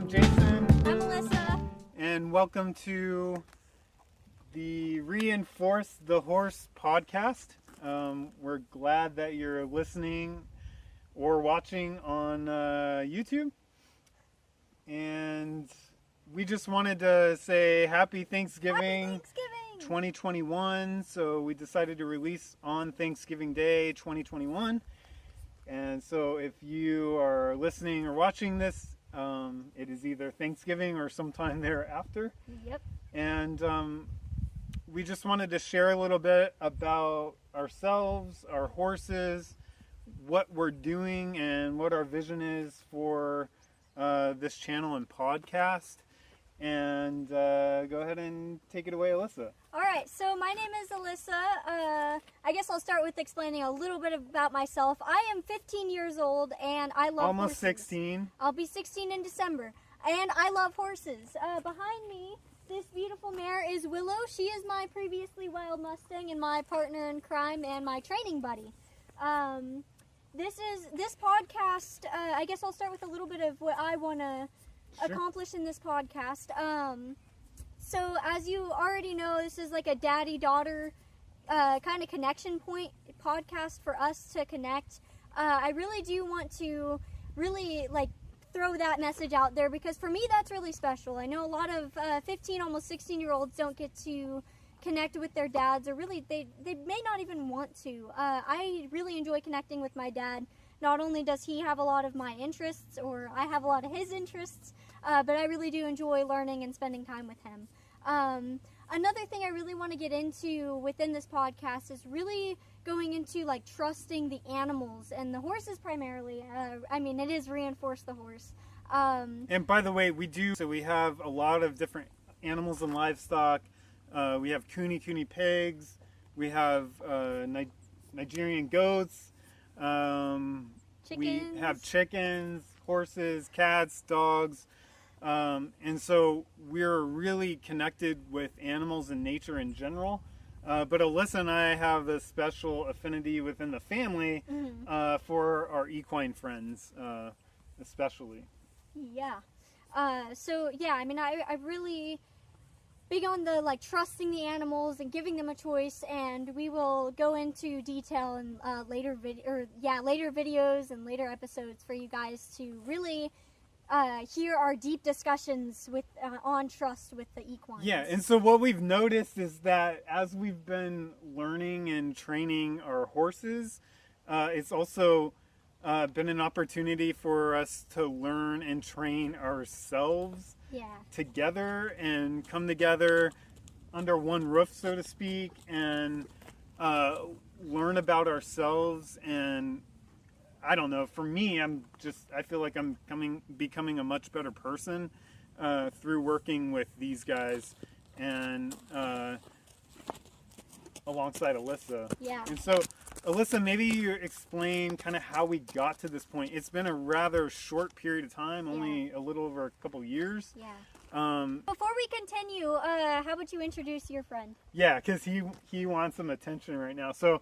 I'm Jason. I'm Alyssa. And welcome to the Reinforce the Horse podcast. We're glad that you're listening or watching on YouTube. And we just wanted to say Happy Thanksgiving, Happy Thanksgiving 2021. So we decided to release on Thanksgiving Day 2021. And so if you are listening or watching this, it is either Thanksgiving or sometime thereafter. Yep. And we just wanted to share a little bit about ourselves, our horses, what we're doing, and what our vision is for this channel and podcast. And go ahead and take it away, Alyssa. All right, so my name is Alyssa. I guess I'll start with explaining a little bit about myself. I am 15 years old, and I love Almost horses. 16. I'll be 16 in December, and I love horses. Behind me, this beautiful mare is Willow. She is my previously wild Mustang and my partner in crime and my training buddy. This podcast, I guess I'll start with a little bit of what I want to accomplish in this podcast. So as you already know, this is like a daddy-daughter kind of connection point podcast for us to connect. I really do want to really throw that message out there because for me that's really special. I know a lot of 15, almost 16-year-olds don't get to connect with their dads, or really they may not even want to. I really enjoy connecting with my dad. Not only does he have a lot of my interests, or I have a lot of his interests, but I really do enjoy learning and spending time with him. Another thing I really want to get into within this podcast is really going into trusting the animals and the horses primarily. It is Reinforce the Horse. And by the way, we have a lot of different animals and livestock. We have Cooney pigs. We have Nigerian goats. We have chickens, horses, cats, dogs. And so we're really connected with animals and nature in general. But Alyssa and I have a special affinity within the family for our equine friends, especially. Yeah. I really big on the trusting the animals and giving them a choice, and we will go into detail in later videos and later episodes for you guys to really hear our deep discussions with on trust with the equines. Yeah, and so what we've noticed is that as we've been learning and training our horses, it's also been an opportunity for us to learn and train ourselves together and come together under one roof, so to speak, and learn about ourselves. And I don't know, for me, I feel like I'm becoming a much better person through working with these guys and alongside Alyssa. Yeah. And so, Alyssa, maybe you explain kind of how we got to this point. It's been a rather short period of time, only a little over a couple years. Yeah. Before we continue, how about you introduce your friend? Yeah, because he wants some attention right now. So,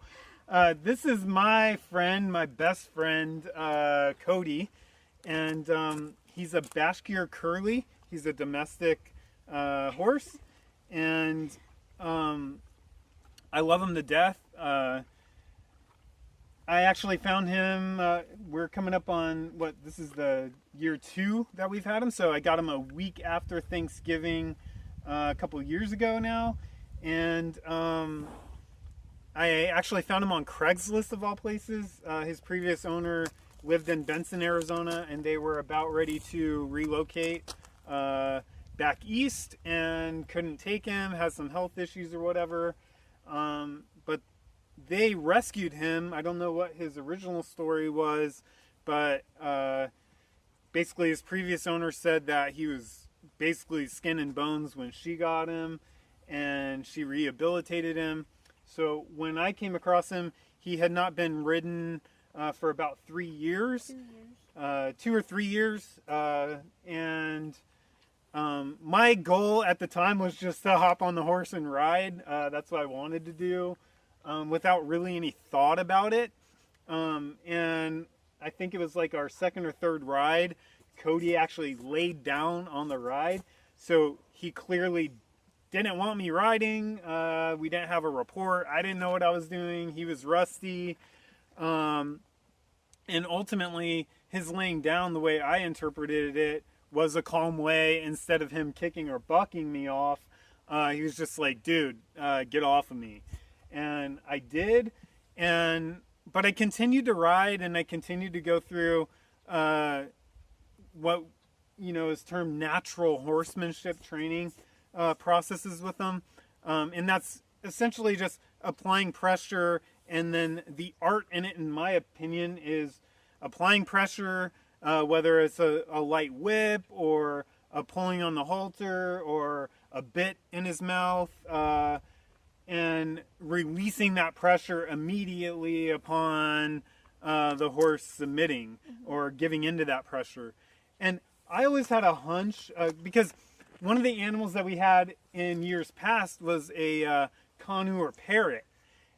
this is my friend, my best friend, Cody, and he's a Bashkir Curly. He's a domestic horse, and I love him to death. I actually found him, we're coming up on, this is the year 2 that we've had him, so I got him a week after Thanksgiving a couple years ago now, and I actually found him on Craigslist of all places. His previous owner lived in Benson, Arizona, and they were about ready to relocate back east and couldn't take him, has some health issues or whatever. But they rescued him. I don't know what his original story was, but basically his previous owner said that he was basically skin and bones when she got him, and she rehabilitated him. So when I came across him, he had not been ridden for about 3 years. 2 or 3 years. And my goal at the time was just to hop on the horse and ride. That's what I wanted to do without really any thought about it. And I think it was like our second or third ride, Cody actually laid down on the ride. So he clearly didn't want me riding. We didn't have a report. I didn't know what I was doing. He was rusty. And ultimately, his laying down, the way I interpreted it, was a calm way. Instead of him kicking or bucking me off, he was just like, dude, get off of me. And I did. But I continued to ride, and I continued to go through what is termed natural horsemanship training processes with them. And that's essentially just applying pressure, and then the art in it, in my opinion, is applying pressure, whether it's a light whip or a pulling on the halter or a bit in his mouth, and releasing that pressure immediately upon the horse submitting or giving into that pressure. And I always had a hunch, because one of the animals that we had in years past was a Kanu or parrot.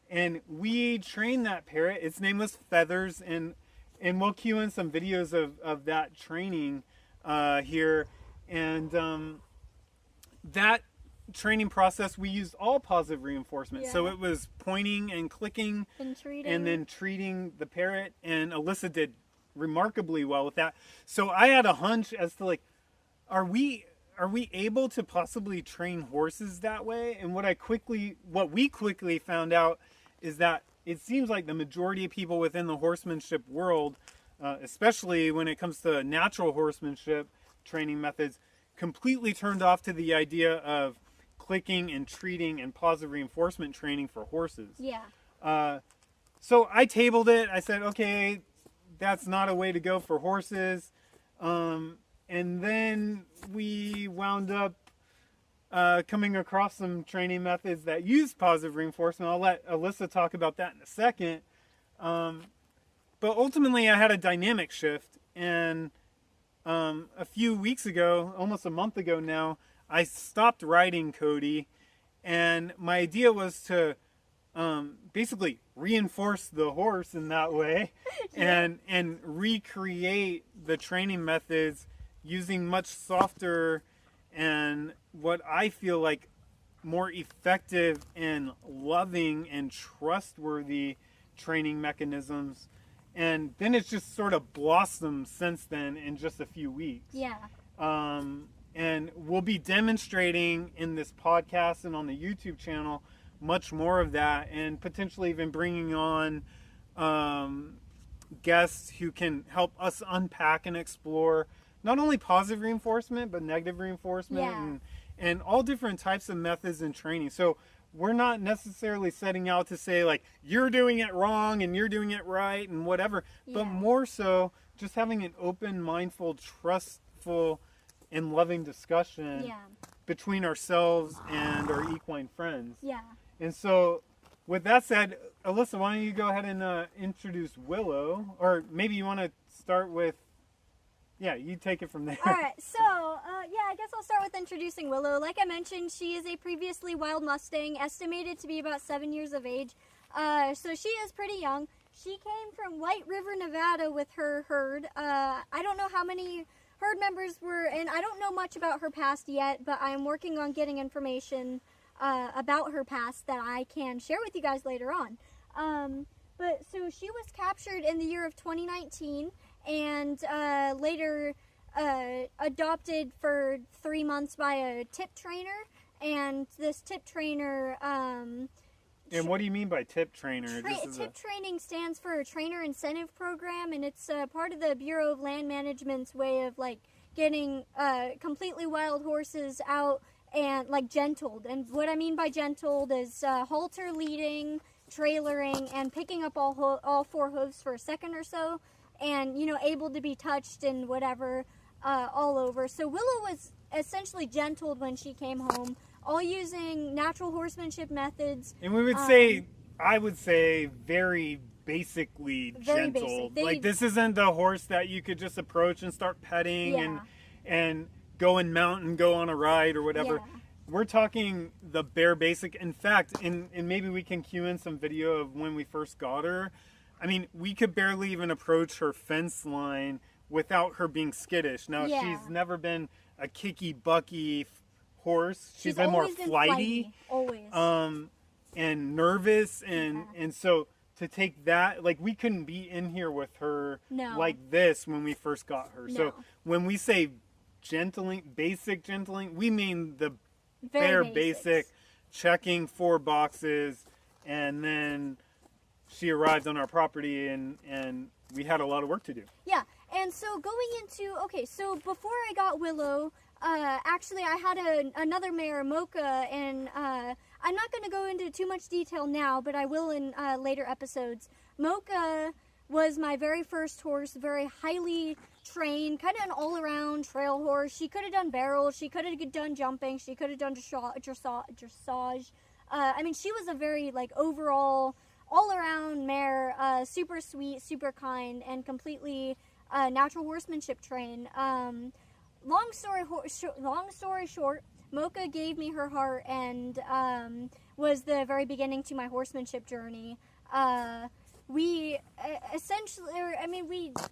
And we trained that parrot. Its name was Feathers, and we'll cue in some videos of that training here. And that training process, we used all positive reinforcement. So it was pointing and clicking and then treating the parrot. And Alyssa did remarkably well with that. So I had a hunch as to, like, are we able to possibly train horses that way? And what we quickly found out is that it seems like the majority of people within the horsemanship world, especially when it comes to natural horsemanship training methods, completely turned off to the idea of clicking and treating and positive reinforcement training for horses. Yeah. So I tabled it. I said, okay, that's not a way to go for horses. And then we wound up coming across some training methods that use positive reinforcement. I'll let Alyssa talk about that in a second. But ultimately, I had a dynamic shift. And a few weeks ago, almost a month ago now, I stopped riding Cody. And my idea was to basically reinforce the horse in that way and recreate the training methods using much softer and what I feel like more effective and loving and trustworthy training mechanisms. And then it's just sort of blossomed since then in just a few weeks. Yeah. And we'll be demonstrating in this podcast and on the YouTube channel much more of that, and potentially even bringing on guests who can help us unpack and explore not only positive reinforcement, but negative reinforcement and all different types of methods in training. So we're not necessarily setting out to say, like, you're doing it wrong and you're doing it right and whatever, but more so just having an open, mindful, trustful, and loving discussion between ourselves and our equine friends. Yeah. And so, with that said, Alyssa, why don't you go ahead and introduce Willow? Or maybe you want to start with... Yeah, you take it from there. All right, so, I guess I'll start with introducing Willow. Like I mentioned, she is a previously wild Mustang, estimated to be about 7 years of age. So she is pretty young. She came from White River, Nevada with her herd. I don't know how many herd members were, and I don't know much about her past yet, but I'm working on getting information about her past that I can share with you guys later on. But so she was captured in the year of 2019 and later adopted for 3 months by a tip trainer. And this tip trainer... and what do you mean by tip trainer? Tip training stands for Trainer Incentive Program, and it's part of the Bureau of Land Management's way of, like, getting completely wild horses out and, like, gentled. And what I mean by gentled is halter leading, trailering, and picking up all four hooves for a second or so, and, you know, able to be touched and whatever all over. So Willow was essentially gentled when she came home, all using natural horsemanship methods. And we would say, I would say, very basically very gentle. Basic. Like, this isn't the horse that you could just approach and start petting and go and mount and go on a ride or whatever. Yeah. We're talking the bare basic. In fact, and maybe we can cue in some video of when we first got her. I mean, we could barely even approach her fence line without her being skittish. Now, she's never been a kicky, bucky horse. She's been more flighty. Always. And nervous. And so to take that, like, we couldn't be in here with her like this when we first got her. No. So when we say basic gentling, we mean the bare basic, checking 4 boxes, and then she arrived on our property, and we had a lot of work to do. Yeah, and so going into, so before I got Willow, actually I had another mare, Mocha, and I'm not going to go into too much detail now, but I will in later episodes. Mocha was my very first horse, very highly trained, kind of an all-around trail horse. She could have done barrels, she could have done jumping, she could have done dressage. I mean, she was a very, like, overall, all-around mare, super sweet, super kind, and completely natural horsemanship trained. Long story short, Mocha gave me her heart and was the very beginning to my horsemanship journey. We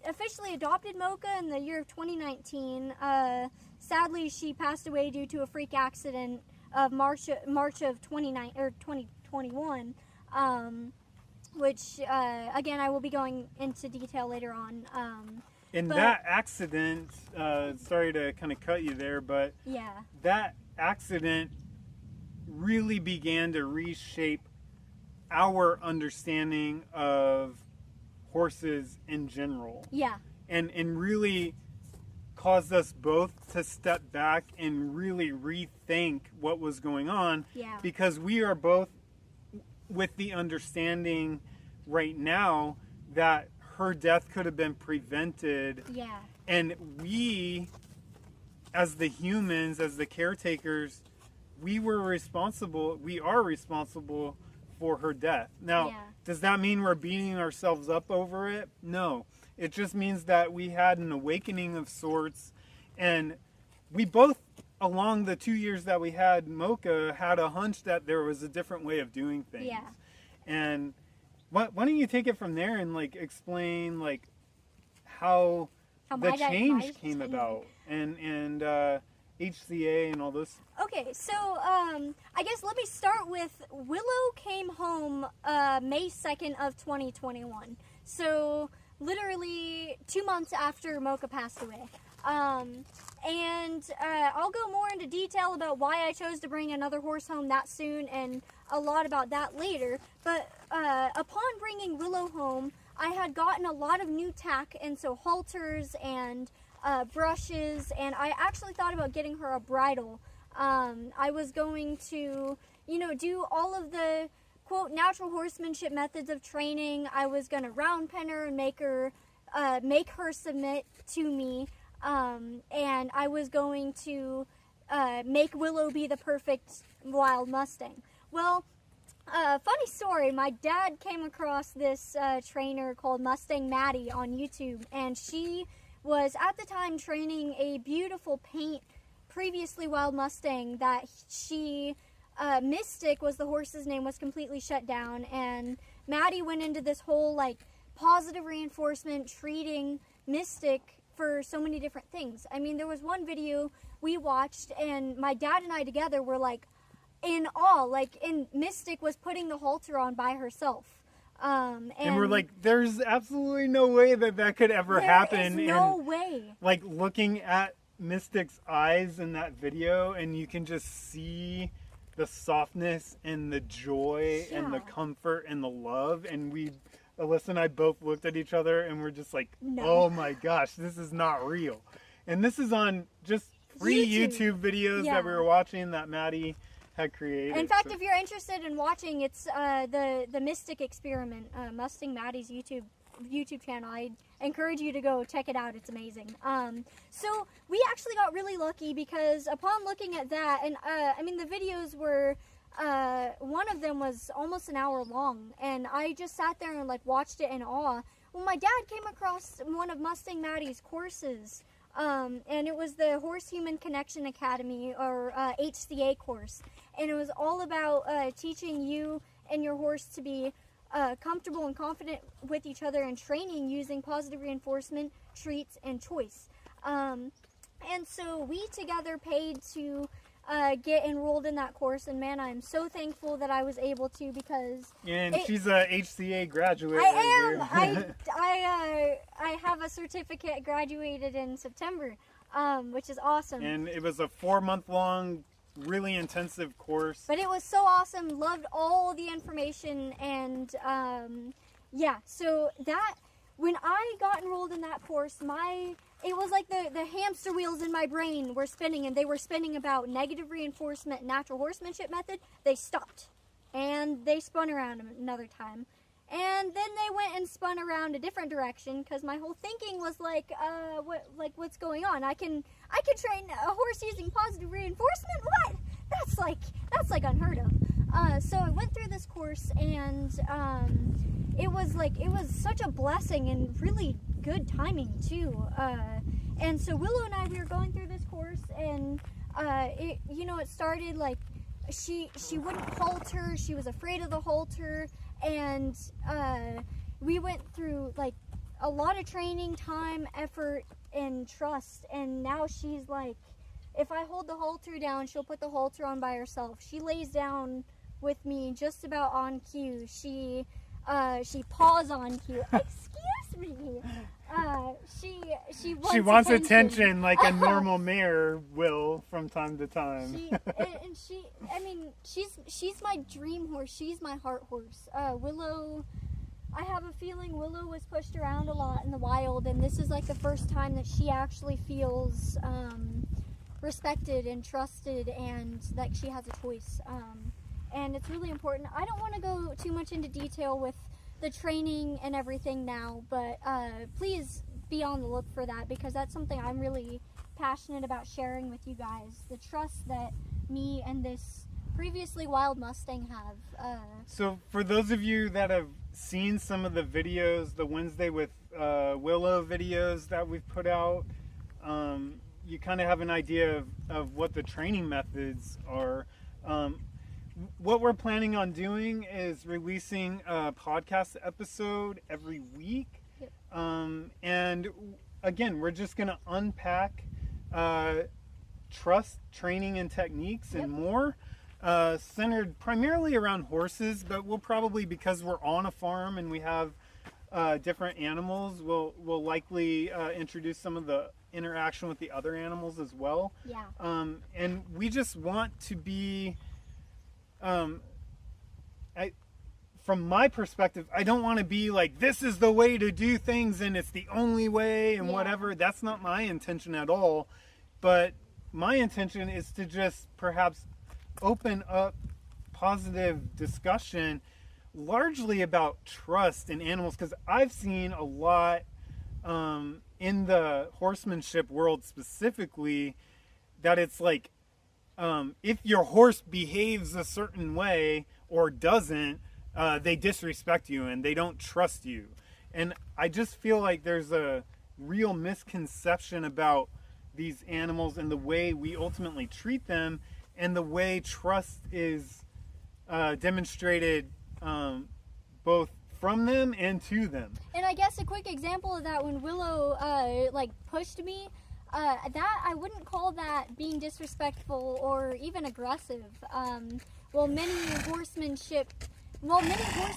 officially adopted Mocha in the year of 2019. Sadly, she passed away due to a freak accident of March of 2021, which again I will be going into detail later on. That accident, sorry to kind of cut you there, but that accident really began to reshape our understanding of horses in general. Yeah. And really caused us both to step back and really rethink what was going on. Yeah. Because we are both with the understanding right now that her death could have been prevented. Yeah. And we, as the humans, as the caretakers, we are responsible for her death. Now, does that mean we're beating ourselves up over it? No. It just means that we had an awakening of sorts, and we both, along the 2 years that we had Mocha, had a hunch that there was a different way of doing things. Yeah. And why don't you take it from there and, like, explain, like, how the change came about, and HCA and all this. Okay, so I guess let me start with Willow came home May 2nd of 2021. So literally 2 months after Mocha passed away. And I'll go more into detail about why I chose to bring another horse home that soon, and a lot about that later. But upon bringing Willow home, I had gotten a lot of new tack, and so halters and brushes, and I actually thought about getting her a bridle. I was going to, do all of the, quote, natural horsemanship methods of training. I was going to round pen her and make her submit to me, and I was going to make Willow be the perfect wild Mustang. Well, funny story, my dad came across this trainer called Mustang Maddie on YouTube, and she was at the time training a beautiful paint, previously wild Mustang that she, Mystic was the horse's name, was completely shut down, and Maddie went into this whole, like, positive reinforcement, treating Mystic for so many different things. I mean, there was one video we watched, and my dad and I together were, like, in awe, and Mystic was putting the halter on by herself. And we're like, there's absolutely no way that could ever happen. There is no way. Like, looking at Mystic's eyes in that video, and you can just see the softness and the joy and the comfort and the love. And Alyssa and I both looked at each other, and we're just like, oh my gosh, this is not real. And this is on just free YouTube videos that we were watching that Maddie had created. In fact, if you're interested in watching, it's the Mystic Experiment, Mustang Maddie's YouTube channel. I encourage you to go check it out. It's amazing. So we actually got really lucky, because upon looking at that, and I mean, the videos were, one of them was almost an hour long, and I just sat there and, like, watched it in awe. Well, my dad came across one of Mustang Maddie's courses, and it was the Horse Human Connection Academy, or HCA course, and it was all about teaching you and your horse to be comfortable and confident with each other in training using positive reinforcement, treats, and choice. And so we together paid to get enrolled in that course, and man, I'm so thankful that I was able to, because she's a HCA graduate. I have a certificate, graduated in September, which is awesome. And it was a 4-month-long, really intensive course. But it was so awesome. Loved all the information, and yeah. So that when I got enrolled in that course, it was like the hamster wheels in my brain were spinning, and they were spinning about negative reinforcement, natural horsemanship method. They stopped, and they spun around another time, and then they went and spun around a different direction, because my whole thinking was like, what's going on? I can train a horse using positive reinforcement? What? That's like unheard of. So I went through this course, and it was such a blessing and really good timing too. And so Willow and I, we were going through this course, and it started like she wouldn't halter. She was afraid of the halter, and we went through like a lot of training, time, effort, and trust. And now she's like, if I hold the halter down, she'll put the halter on by herself. She lays down with me just about on cue. She paws on cue. Excuse me. She wants attention like a normal mare will from time to time. She's my dream horse. She's my heart horse. Willow, I have a feeling Willow was pushed around a lot in the wild, and this is like the first time that she actually feels respected and trusted, and that she has a choice. And it's really important. I don't want to go too much into detail with the training and everything now, but please be on the look for that, because that's something I'm really passionate about sharing with you guys. The trust that me and this previously wild Mustang have. So for those of you that have seen some of the videos, the Wednesday with Willow videos that we've put out, you kind of have an idea of what the training methods are. What we're planning on doing is releasing a podcast episode every week. Yep. And again, we're just going to unpack trust, training, and techniques and more, centered primarily around horses, but we'll probably, because we're on a farm and we have different animals, we'll likely introduce some of the interaction with the other animals as well. Yeah. And we just want to be... from my perspective, I don't want to be like, this is the way to do things and it's the only way and whatever. That's not my intention at all. But my intention is to just perhaps open up positive discussion largely about trust in animals, because I've seen a lot in the horsemanship world specifically that it's like, if your horse behaves a certain way or doesn't, they disrespect you and they don't trust you. And I just feel like there's a real misconception about these animals and the way we ultimately treat them, and the way trust is demonstrated both from them and to them. And I guess a quick example of that, when Willow pushed me, that I wouldn't call that being disrespectful or even aggressive. Many horse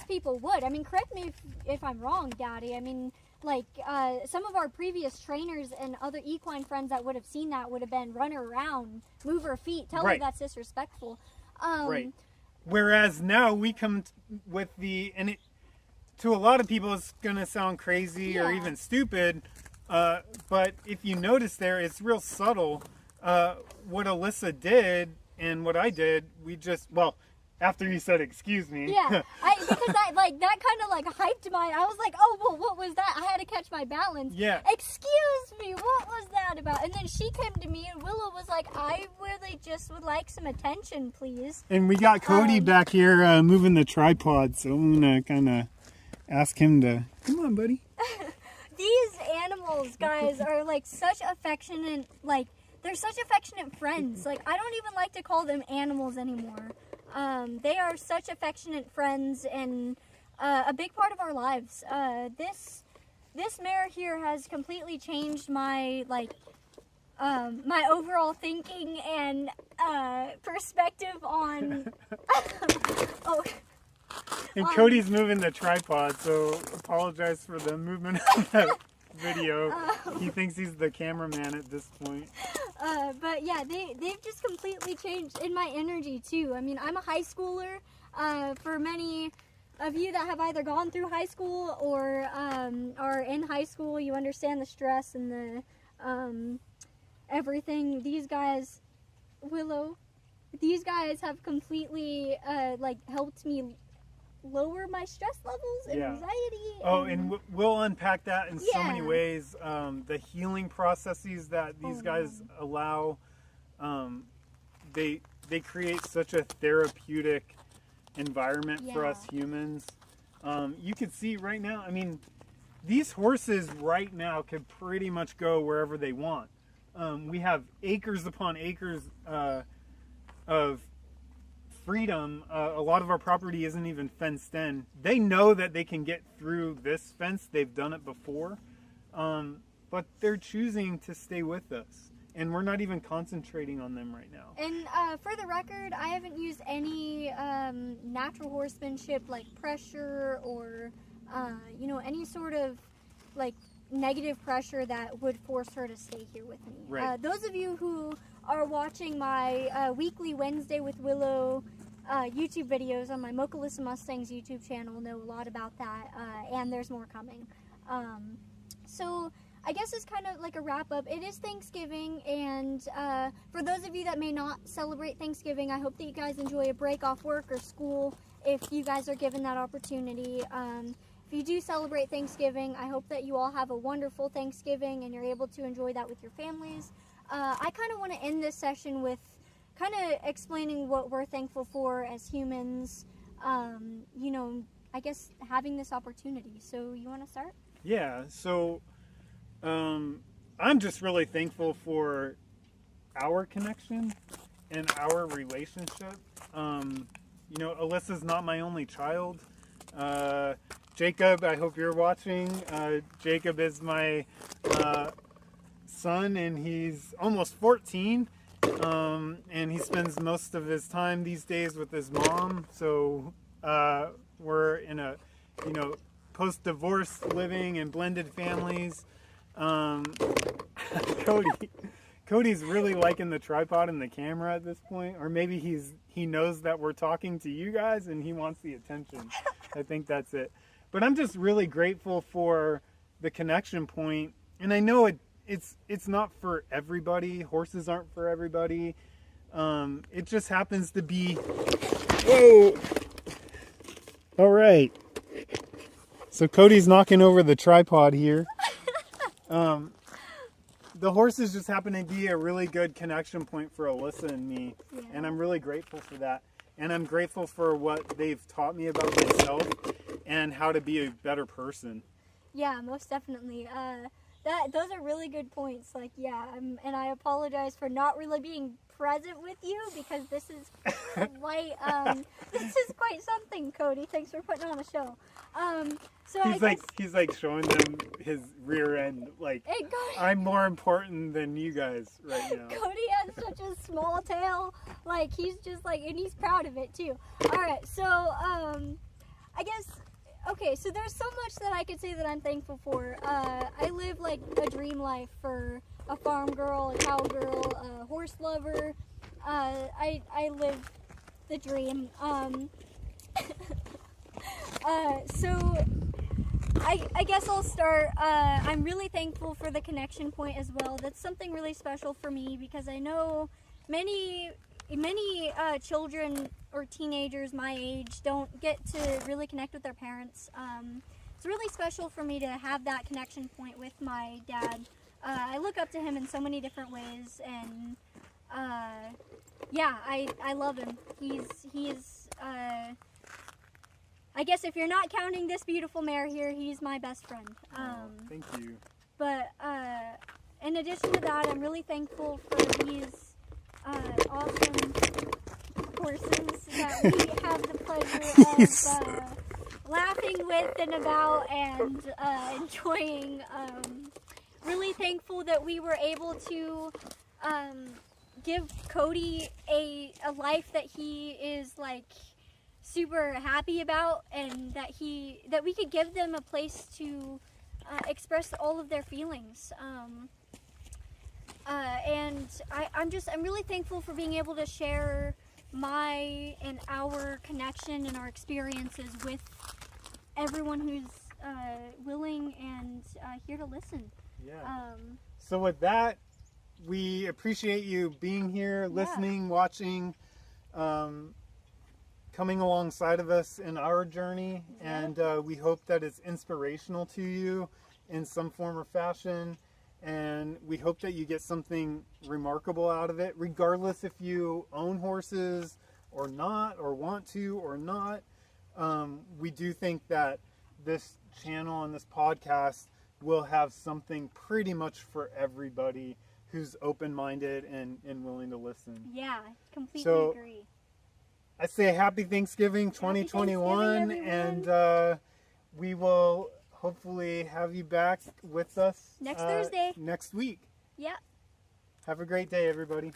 people would. I mean, correct me if I'm wrong, Daddy. I mean, some of our previous trainers and other equine friends that would have seen that would have been run her around, move her feet, tell her that's disrespectful. Right. Whereas now we come with to a lot of people it's going to sound crazy or even stupid, but if you notice there, it's real subtle. What Alyssa did and what I did, after you said excuse me. Yeah, because that kind of hyped I was like, oh, well, what was that? I had to catch my balance. Yeah. Excuse me, what was that about? And then she came to me, and Willow was like, I really just would like some attention, please. And we got Cody back here moving the tripod, so I'm going to kind of ask him to, come on, buddy. These animals, guys, are such affectionate, they're such affectionate friends. I don't even like to call them animals anymore. They are such affectionate friends, and a big part of our lives. This mare here has completely changed my my overall thinking and perspective on. Oh. And Cody's moving the tripod, so apologize for the movement of that video. He thinks he's the cameraman at this point. But yeah, they've just completely changed in my energy too. I mean, I'm a high schooler. For many of you that have either gone through high school or are in high school, you understand the stress and the everything. These guys, Willow, these guys have completely helped me lower my stress levels and anxiety. Oh, and we'll unpack that in so many ways. The healing processes that these guys allow, they create such a therapeutic environment for us humans. You can see right now, I mean, these horses right now could pretty much go wherever they want. We have acres upon acres of freedom. A lot of our property isn't even fenced in. They know that they can get through this fence. They've done it before, but they're choosing to stay with us, and we're not even concentrating on them right now. And for the record, I haven't used any natural horsemanship like pressure or any sort of negative pressure that would force her to stay here with me. Right. Those of you who are watching my weekly Wednesday with Willow YouTube videos on my Alyssa Mustangs YouTube channel know a lot about that, and there's more coming. So I guess it's kind of like a wrap up. It is Thanksgiving, and for those of you that may not celebrate Thanksgiving, I hope that you guys enjoy a break off work or school if you guys are given that opportunity. If you do celebrate Thanksgiving, I hope that you all have a wonderful Thanksgiving and you're able to enjoy that with your families. I kind of want to end this session with kind of explaining what we're thankful for as humans, I guess having this opportunity. So you want to start? Yeah, so I'm just really thankful for our connection and our relationship. Alyssa's not my only child. Jacob, I hope you're watching. Jacob is my son, and he's almost 14, and he spends most of his time these days with his mom. So we're in a post-divorce living and blended families. Cody's really liking the tripod and the camera at this point, or maybe he knows that we're talking to you guys and he wants the attention. I think that's it. But I'm just really grateful for the connection point, and I know it's not for everybody. Horses aren't for everybody. It just happens to be. Whoa! All right. So Cody's knocking over the tripod here. The horses just happen to be a really good connection point for Alyssa and me, and I'm really grateful for that. And I'm grateful for what they've taught me about myself and how to be a better person. Yeah, most definitely. Those are really good points. And I apologize for not really being present with you because this is quite something, Cody. Thanks for putting on a show. He's showing them his rear end. I'm more important than you guys right now. Cody has such a small tail. He's just and he's proud of it too. All right, so I guess. Okay, so there's so much that I could say that I'm thankful for. I live a dream life for a farm girl, a cow girl, a horse lover. I live the dream. So I guess I'll start. I'm really thankful for the connection point as well. That's something really special for me because I know many children or teenagers my age don't get to really connect with their parents. It's really special for me to have that connection point with my dad. I look up to him in so many different ways, and I love him. He's I guess if you're not counting this beautiful mare here, he's my best friend. Thank you. But in addition to that, I'm really thankful for these awesome horses that we have the pleasure laughing with and about and enjoying. Really thankful that we were able to give Cody a life that he is like super happy about, and that we could give them a place to express all of their feelings. And I'm really thankful for being able to share my and our connection and our experiences with everyone who's willing and here to listen. Yeah. So with that, we appreciate you being here, listening, watching, coming alongside of us in our journey, and we hope that it's inspirational to you in some form or fashion, and we hope that you get something remarkable out of it, regardless if you own horses or not, or want to or not. We do think that this channel and this podcast will have something pretty much for everybody who's open-minded and willing to listen. Yeah, completely agree. I say happy Thanksgiving 2021, Happy Thanksgiving, and we will hopefully have you back with us next Thursday. next week. Yeah. Have a great day, everybody.